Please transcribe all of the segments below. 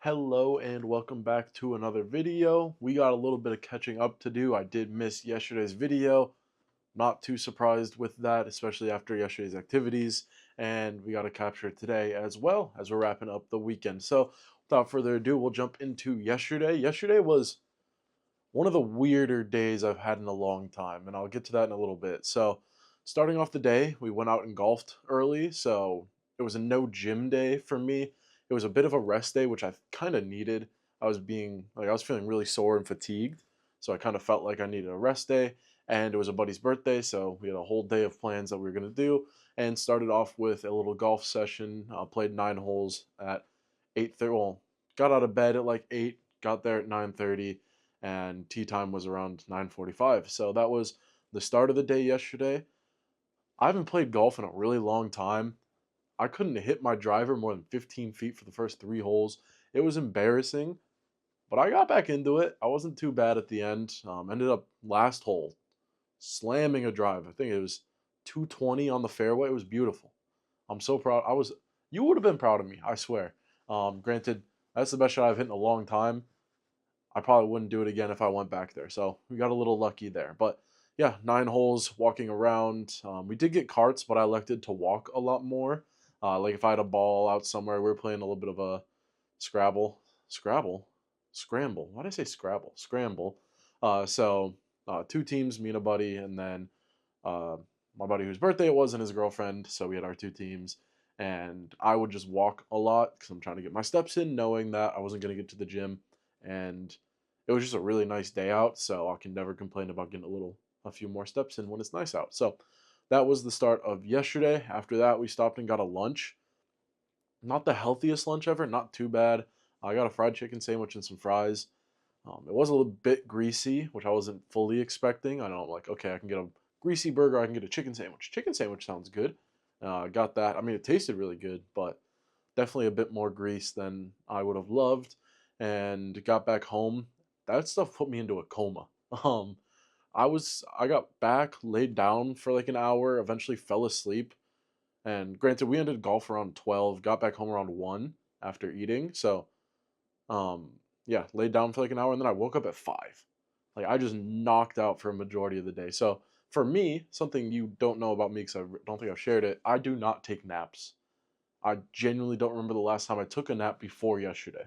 Hello and welcome back to another video. We got a little bit of catching up to do. I did miss yesterday's video. Not too surprised with that, especially after yesterday's activities. And we got to capture it today as well as we're wrapping up the weekend. So without further ado, we'll jump into yesterday. Yesterday was one of the weirder days I've had in a long time, and I'll get to that in a little bit. So starting off the day, we went out and golfed early. So it was a no gym day for me. It was a bit of a rest day, which I kind of needed. I was feeling really sore and fatigued. So I kind of felt like I needed a rest day. And it was a buddy's birthday. So we had a whole day of plans that we were going to do and started off with a little golf session. Played 9 holes at 8:30. Well, got out of bed at like 8, got there at 9:30, and tea time was around 9:45. So that was the start of the day yesterday. I haven't played golf in a really long time. I couldn't hit my driver more than 15 feet for the first 3 holes. It was embarrassing, but I got back into it. I wasn't too bad at the end. Ended up last hole slamming a drive. I think it was 220 on the fairway. It was beautiful. I'm so proud. You would have been proud of me, I swear. Granted, that's the best shot I've hit in a long time. I probably wouldn't do it again if I went back there. So we got a little lucky there. But yeah, 9 holes walking around. We did get carts, but I elected to walk a lot more. Like if I had a ball out somewhere, we were playing a little bit of a Scrabble, Scramble. Why did I say Scrabble? Scramble. Two teams, me and a buddy, and then uh, my buddy whose birthday it was and his girlfriend. So we had our two teams. And I would just walk a lot because I'm trying to get my steps in, knowing that I wasn't going to get to the gym. And it was just a really nice day out, so I can never complain about getting a few more steps in when it's nice out. So that was the start of yesterday. After that, we stopped and got a lunch. Not the healthiest lunch ever, not too bad. I got a fried chicken sandwich and some fries. It was a little bit greasy, which I wasn't fully expecting. I know, I'm like, okay, I can get a greasy burger, I can get a chicken sandwich. Chicken sandwich sounds good. Got that. I mean, it tasted really good, but definitely a bit more grease than I would have loved. And got back home. That stuff put me into a coma. Um, I got back, laid down for like an hour, eventually fell asleep. And granted, we ended golf around 12, got back home around 1 after eating. So yeah, laid down for like an hour and then I woke up at 5. Like I just knocked out for a majority of the day. So for me, something you don't know about me because I don't think I've shared it, I do not take naps. I genuinely don't remember the last time I took a nap before yesterday.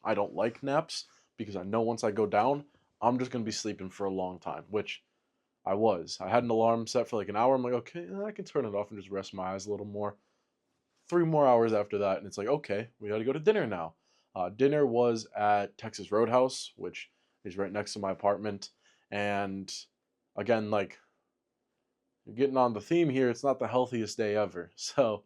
I don't like naps because I know once I go down, I'm just going to be sleeping for a long time, which I was. I had an alarm set for like an hour. I'm like, okay, I can turn it off and just rest my eyes a little more. 3 more hours after that, and it's like, okay, we got to go to dinner now. Dinner was at Texas Roadhouse, which is right next to my apartment. And again, like, you're getting on the theme here, it's not the healthiest day ever. So,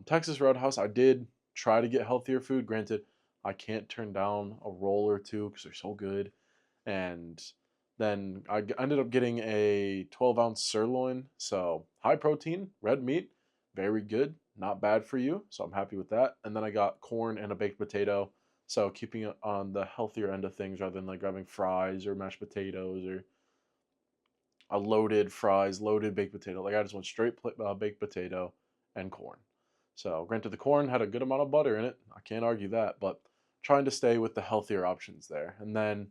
Texas Roadhouse, I did try to get healthier food. Granted, I can't turn down a roll or two because they're so good. And then ended up getting a 12-ounce sirloin. So, high protein, red meat, very good, not bad for you. So, I'm happy with that. And then I got corn and a baked potato. So, keeping it on the healthier end of things rather than like grabbing fries or mashed potatoes or a loaded fries, loaded baked potato. Like I just went straight baked potato and corn. So granted, the corn had a good amount of butter in it. I can't argue that, but trying to stay with the healthier options there. And then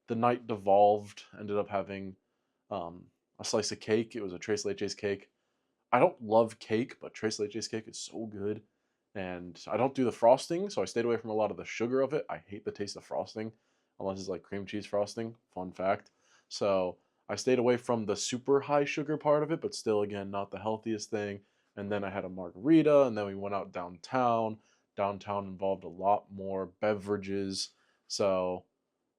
the night devolved. Ended up having a slice of cake. It was a Tres Leches cake. I don't love cake, but Tres Leches cake is so good. And I don't do the frosting, so I stayed away from a lot of the sugar of it. I hate the taste of frosting, unless it's like cream cheese frosting. Fun fact. So I stayed away from the super high sugar part of it, but still, again, not the healthiest thing. And then I had a margarita, and then we went out downtown. Downtown involved a lot more beverages. So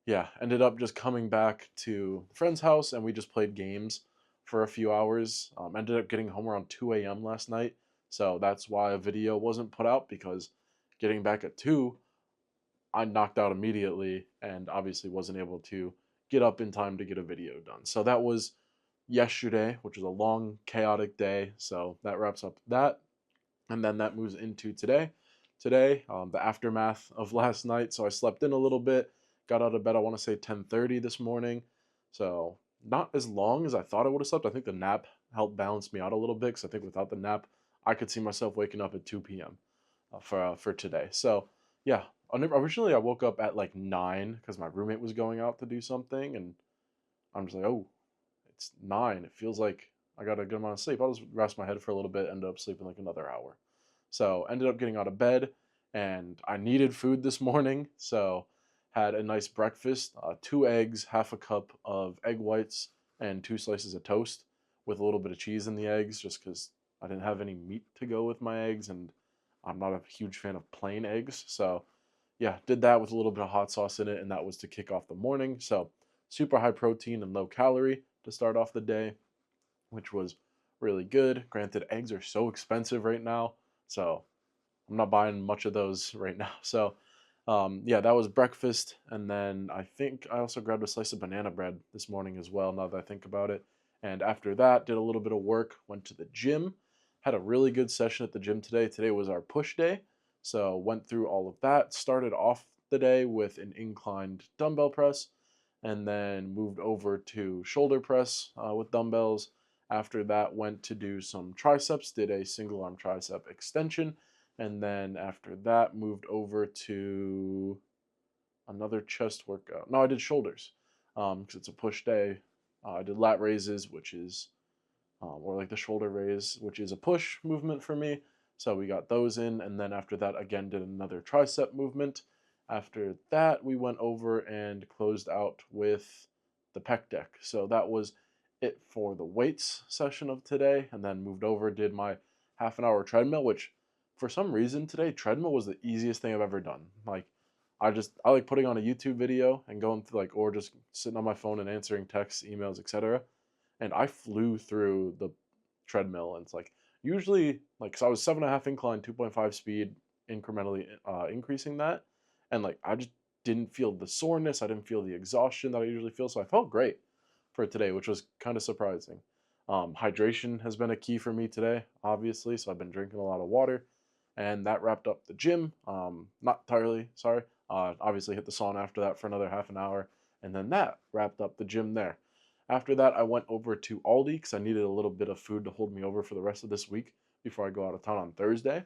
yeah, ended up just coming back to a friend's house and we just played games for a few hours. Ended up getting home around 2 a.m. last night. So that's why a video wasn't put out because getting back at 2, I knocked out immediately and obviously wasn't able to get up in time to get a video done. So that was yesterday, which was a long, chaotic day. So that wraps up that. And then that moves into today. Today, the aftermath of last night. So I slept in a little bit, got out of bed, I want to say 10:30 this morning. So not as long as I thought I would have slept. I think the nap helped balance me out a little bit because I think without the nap, I could see myself waking up at 2 p.m. For today. So yeah, originally I woke up at like 9 because my roommate was going out to do something, and I'm just like, oh, it's 9. It feels like I got a good amount of sleep. I'll just rest my head for a little bit. Ended up sleeping like another hour. So ended up getting out of bed, and I needed food this morning. So had a nice breakfast: 2 eggs, half a cup of egg whites, and 2 slices of toast with a little bit of cheese in the eggs, just because I didn't have any meat to go with my eggs, and I'm not a huge fan of plain eggs. So yeah, did that with a little bit of hot sauce in it, and that was to kick off the morning. So super high protein and low calorie to start off the day, which was really good. Granted, eggs are so expensive right now, so I'm not buying much of those right now. So yeah, that was breakfast, and then I think I also grabbed a slice of banana bread this morning as well. Now that I think about it, and after that, did a little bit of work. Went to the gym. Had a really good session at the gym today. Today was our push day, so went through all of that. Started off the day with an inclined dumbbell press, and then moved over to shoulder press with dumbbells. After that, went to do some triceps. Did a single arm tricep extension, and then after that, moved over to another chest workout. No, I did shoulders because it's a push day. I did lat raises, which is, or like the shoulder raise, which is a push movement for me. So we got those in. And then after that, again, did another tricep movement. After that, we went over and closed out with the pec deck. So that was it for the weights session of today. And then moved over, did my half an hour treadmill, which for some reason today, treadmill was the easiest thing I've ever done. Like, I like putting on a YouTube video and going through like, or just sitting on my phone and answering texts, emails, etc. And I flew through the treadmill, and it's like usually like, so I was 7.5 incline, 2.5 speed, incrementally increasing that, and like I just didn't feel the soreness, I didn't feel the exhaustion that I usually feel, so I felt great for today, which was kind of surprising. Hydration has been a key for me today, obviously, so I've been drinking a lot of water, and that wrapped up the gym. Not entirely, sorry. Obviously, hit the sauna after that for another half an hour, and then that wrapped up the gym there. After that, I went over to Aldi because I needed a little bit of food to hold me over for the rest of this week before I go out of town on Thursday.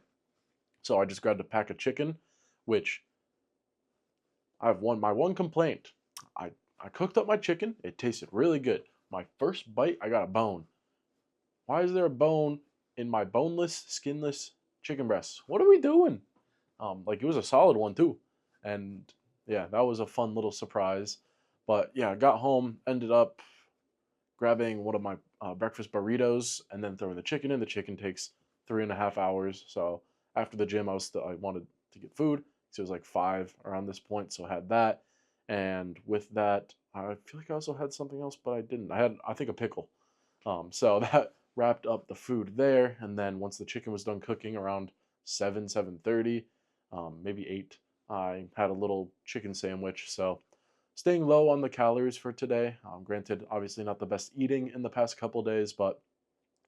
So I just grabbed a pack of chicken, which I have my one complaint. I I cooked up my chicken. It tasted really good. My first bite, I got a bone. Why is there a bone in my boneless, skinless chicken breast? What are we doing? Like it was a solid one too, and yeah, that was a fun little surprise. But yeah, I got home, ended up grabbing one of my breakfast burritos and then throwing the chicken in. The chicken takes 3.5 hours. So after the gym, I wanted to get food. So it was like 5 around this point. So I had that. And with that, I feel like I also had something else, but I didn't. I think, a pickle. So that wrapped up the food there. And then once the chicken was done cooking around 7:30, maybe 8, I had a little chicken sandwich. So staying low on the calories for today. Granted, obviously not the best eating in the past couple days, but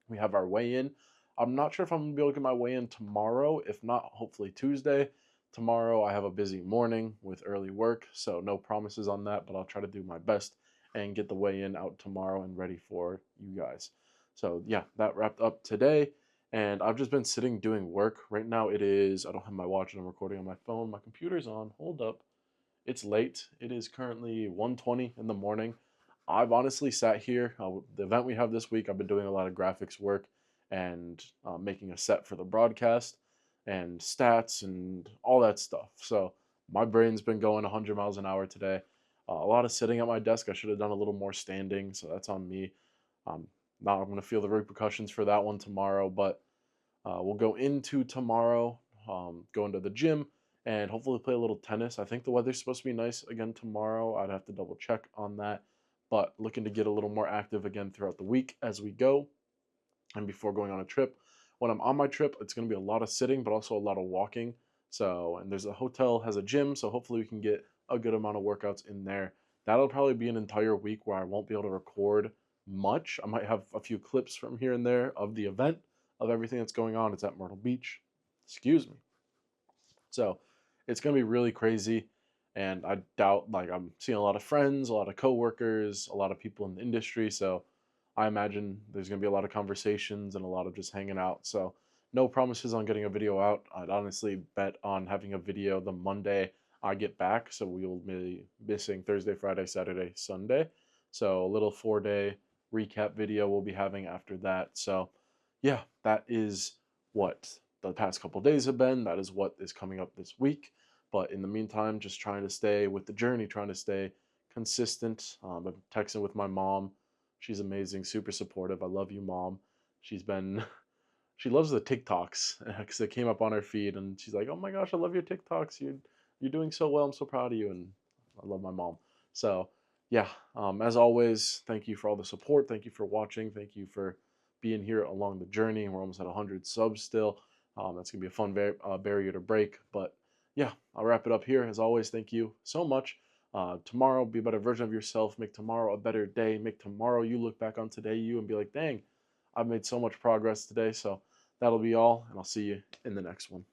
we have our weigh in. I'm not sure if I'm gonna be able to get my weigh in tomorrow. If not, hopefully Tuesday. Tomorrow I have a busy morning with early work, so no promises on that, but I'll try to do my best and get the weigh in out tomorrow and ready for you guys. So yeah, that wrapped up today. And I've just been sitting doing work. Right now it is, I don't have my watch and I'm recording on my phone. My computer's on. Hold up. It's late. It is currently 1:20 in the morning. I've honestly sat here. The event we have this week, I've been doing a lot of graphics work and making a set for the broadcast and stats and all that stuff. So my brain's been going 100 miles an hour today. A lot of sitting at my desk. I should have done a little more standing, so that's on me. Um, Now I'm going to feel the repercussions for that one tomorrow, but we'll go into tomorrow, go into the gym, and hopefully play a little tennis. I think the weather's supposed to be nice again tomorrow. I'd have to double check on that. But looking to get a little more active again throughout the week as we go and before going on a trip. When I'm on my trip, it's going to be a lot of sitting, but also a lot of walking. So, and there's a hotel has a gym, so hopefully we can get a good amount of workouts in there. That'll probably be an entire week where I won't be able to record much. I might have a few clips from here and there of the event, of everything that's going on. It's at Myrtle Beach. Excuse me. So it's going to be really crazy. And I doubt, like, I'm seeing a lot of friends, a lot of coworkers, a lot of people in the industry. So I imagine there's going to be a lot of conversations and a lot of just hanging out. So no promises on getting a video out. I'd honestly bet on having a video the Monday I get back. So we will be missing Thursday, Friday, Saturday, Sunday. So a little 4 day recap video we'll be having after that. So yeah, that is what the past couple days have been. That is what is coming up this week. But in the meantime, just trying to stay with the journey, trying to stay consistent. I'm texting with my mom. She's amazing, super supportive. I love you, mom. She's been, she loves the TikToks because they came up on her feed, and she's like, "Oh my gosh, I love your TikToks. You're doing so well. I'm so proud of you." And I love my mom. So yeah, as always, thank you for all the support. Thank you for watching. Thank you for being here along the journey. We're almost at 100 subs still. That's gonna be a fun barrier to break. But yeah, I'll wrap it up here. As always, thank you so much. Tomorrow, be a better version of yourself. Make tomorrow a better day. Make tomorrow you look back on today you and be like, dang, I've made so much progress today. So that'll be all, and I'll see you in the next one.